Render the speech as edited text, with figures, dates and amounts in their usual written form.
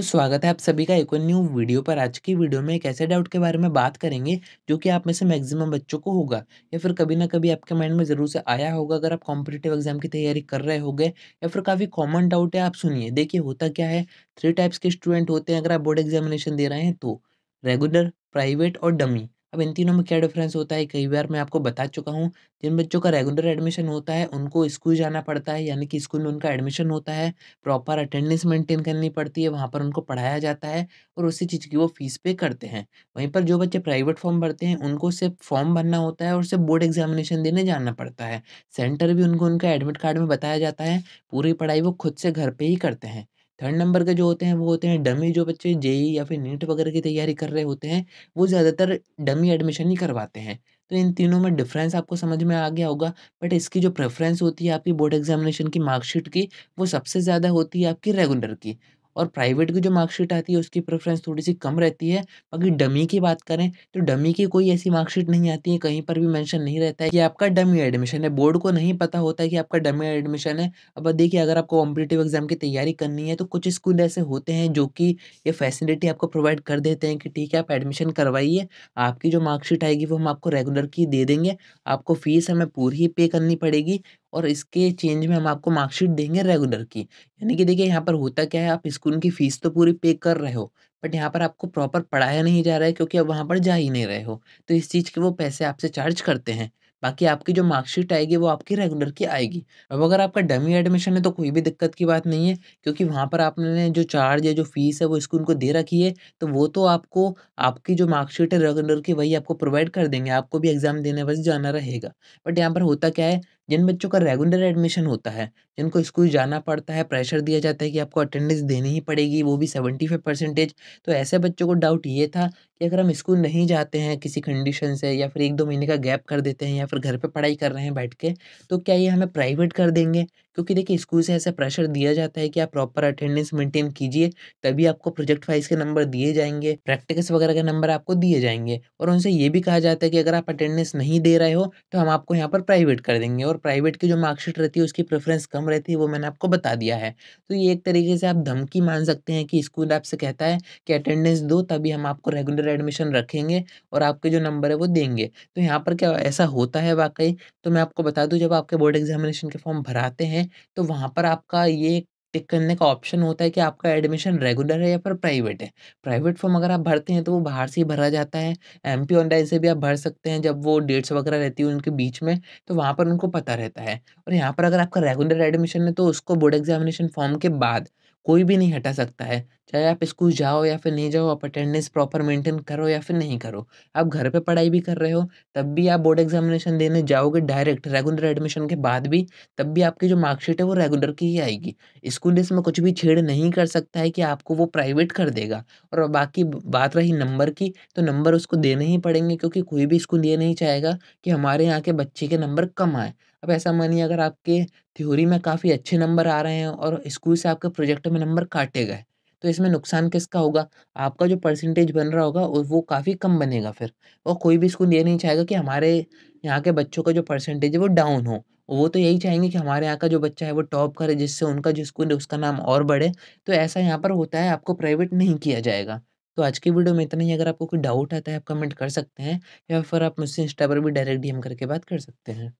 तो स्वागत है आप सभी का एक और न्यू वीडियो पर। आज की वीडियो में एक ऐसे डाउट के बारे में बात करेंगे जो कि आप में से मैक्सिमम बच्चों को होगा या फिर कभी ना कभी आपके माइंड में ज़रूर से आया होगा अगर आप कॉम्पिटिटिव एग्जाम की तैयारी कर रहे होगे या फिर काफ़ी कॉमन डाउट है। आप सुनिए, देखिए होता क्या है, 3 टाइप्स के स्टूडेंट होते हैं अगर आप बोर्ड एग्जामिनेशन दे रहे हैं तो। रेगुलर, प्राइवेट और डमी। अब इन तीनों में क्या डिफरेंस होता है कई बार मैं आपको बता चुका हूँ। जिन बच्चों का रेगुलर एडमिशन होता है उनको स्कूल जाना पड़ता है, यानी कि स्कूल में उनका एडमिशन होता है, प्रॉपर अटेंडेंस मेंटेन करनी पड़ती है, वहाँ पर उनको पढ़ाया जाता है और उसी चीज़ की वो फ़ीस पे करते हैं। वहीं पर जो बच्चे प्राइवेट फ़ॉर्म भरते हैं, उनको सिर्फ़ फ़ॉर्म भरना होता है और सिर्फ़ बोर्ड एग्ज़ामिनेशन देने जाना पड़ता है। सेंटर भी उनको उनके एडमिट कार्ड में बताया जाता है, पूरी पढ़ाई वो खुद से घर पे ही करते हैं। 3rd नंबर के जो होते हैं, वो होते हैं डमी। जो बच्चे जेईई या फिर नीट वगैरह की तैयारी कर रहे होते हैं, वो ज़्यादातर डमी एडमिशन ही करवाते हैं। तो इन तीनों में डिफ़रेंस आपको समझ में आ गया होगा, बट इसकी जो प्रेफ़रेंस होती है आपकी बोर्ड एग्ज़ामिनेशन की मार्कशीट की, वो सबसे ज़्यादा होती है आपकी रेगुलर की। और प्राइवेट की जो मार्कशीट आती है उसकी प्रेफ़रेंस थोड़ी-सी कम रहती है। बाकी डमी की बात करें तो डमी की कोई ऐसी मार्कशीट नहीं आती है, कहीं पर भी मेंशन नहीं रहता है कि आपका डमी एडमिशन है। बोर्ड को नहीं पता होता है कि आपका डमी एडमिशन है। अब देखिए, अगर आपको कॉम्पिटिटिव एग्ज़ाम की तैयारी करनी है तो कुछ स्कूल ऐसे होते हैं जो कि ये फैसिलिटी आपको प्रोवाइड कर देते हैं कि ठीक है, आप एडमिशन करवाइए, आपकी जो मार्कशीट आएगी वो हम आपको रेगुलर की दे देंगे। आपको फ़ीस हमें पूरी ही पे करनी पड़ेगी और इसके चेंज में हम आपको मार्कशीट देंगे रेगुलर की। यानी कि देखिए, यहाँ पर होता क्या है, आप स्कूल की फ़ीस तो पूरी पे कर रहे हो, बट यहाँ पर आपको प्रॉपर पढ़ाया नहीं जा रहा है क्योंकि आप वहाँ पर जा ही नहीं रहे हो। तो इस चीज़ के वो पैसे आपसे चार्ज करते हैं। बाकी आपकी जो मार्कशीट आएगी वो आपकी रेगुलर की आएगी। अब अगर आपका डमी एडमिशन है तो कोई भी दिक्कत की बात नहीं है, क्योंकि वहाँ पर आपने जो चार्ज है, जो फ़ीस है वो स्कूल को दे रखी है, तो वो तो आपको आपकी जो मार्कशीट है रेगुलर की वही आपको प्रोवाइड कर देंगे, आपको भी एग्ज़ाम देने बस जाना रहेगा। बट यहाँ पर होता क्या है, जिन बच्चों का रेगुलर एडमिशन होता है, जिनको स्कूल जाना पड़ता है, प्रेशर दिया जाता है कि आपको अटेंडेंस देनी ही पड़ेगी, वो भी 75%। तो ऐसे बच्चों को डाउट ये था कि अगर हम स्कूल नहीं जाते हैं किसी कंडीशन से या फिर 1-2 महीने का गैप कर देते हैं या फिर घर पे पढ़ाई कर रहे हैं बैठ के, तो क्या ये हमें प्राइवेट कर देंगे? क्योंकि देखिए, स्कूल से ऐसा प्रेशर दिया जाता है कि आप प्रॉपर अटेंडेंस मेंटेन कीजिए, तभी आपको प्रोजेक्ट वाइज़ के नंबर दिए जाएँगे, प्रैक्टिकल्स वगैरह के नंबर आपको दिए जाएँगे। और उनसे ये भी कहा जाता है कि अगर आप अटेंडेंस नहीं दे रहे हो, तो हम आपको यहाँ पर प्राइवेट कर देंगे। और प्राइवेट की जो मार्कशीट रहती है उसकी प्रेफ़रेंस कम रहती है, वो मैंने आपको बता दिया है। तो ये एक तरीके से आप धमकी मान सकते हैं कि स्कूल आपसे कहता है कि अटेंडेंस दो, तभी हम आपको रेगुलर एडमिशन रखेंगे और आपके जो नंबर है वो देंगे। तो यहाँ पर क्या ऐसा होता है वाक़ई? तो मैं आपको बता दूँ, जब आपके बोर्ड एग्ज़ामिनेशन के फॉर्म भराते हैं, तो वहाँ पर आपका ये टिक करने का ऑप्शन होता है कि आपका एडमिशन रेगुलर है या फिर प्राइवेट है। प्राइवेट फॉर्म अगर आप भरते हैं तो वो बाहर से ही भरा जाता है। एमपी ऑनलाइन से भी आप भर सकते हैं, जब वो डेट्स वगैरह रहती है उनके बीच में, तो वहाँ पर उनको पता रहता है। और यहाँ पर अगर आपका रेगुलर एडमिशन है तो उसको बोर्ड एग्ज़ामिनेशन फॉर्म के बाद कोई भी नहीं हटा सकता है। चाहे आप स्कूल जाओ या फिर नहीं जाओ, आप अटेंडेंस प्रॉपर मेंटेन करो या फिर नहीं करो। आप घर पे पढ़ाई भी कर रहे हो, तब भी आप बोर्ड एग्ज़ामिनेशन देने जाओगे डायरेक्ट रेगुलर एडमिशन के बाद भी, तब भी आपकी जो मार्कशीट है वो रेगुलर की ही आएगी। स्कूल इसमें कुछ भी छेड़ नहीं कर सकता है कि आपको वो प्राइवेट कर देगा। और बाकी बात रही नंबर की, तो नंबर उसको देने ही पड़ेंगे, क्योंकि कोई भी स्कूल ये नहीं चाहेगा कि हमारे यहाँ के बच्चे के नंबर कम आएँ। अब ऐसा मानिए, अगर आपके थ्योरी में काफ़ी अच्छे नंबर आ रहे हैं और स्कूल से आपके प्रोजेक्ट में नंबर काटे गए, तो इसमें नुकसान किसका होगा? आपका जो परसेंटेज बन रहा होगा वो काफ़ी कम बनेगा फिर। और कोई भी स्कूल ये नहीं चाहेगा कि हमारे यहाँ के बच्चों का जो परसेंटेज है वो डाउन हो। वो तो यही चाहेंगे कि हमारे यहाँ का जो बच्चा है वो टॉप करे, जिससे उनका जो स्कूल है उसका नाम और बढ़े। तो ऐसा यहाँ पर होता है, आपको प्राइवेट नहीं किया जाएगा। तो आज की वीडियो में इतना ही। अगर आपको कोई डाउट आता है आप कमेंट कर सकते हैं या फिर आप मुझसे इंस्टा पर भी डायरेक्ट डीएम करके बात कर सकते हैं।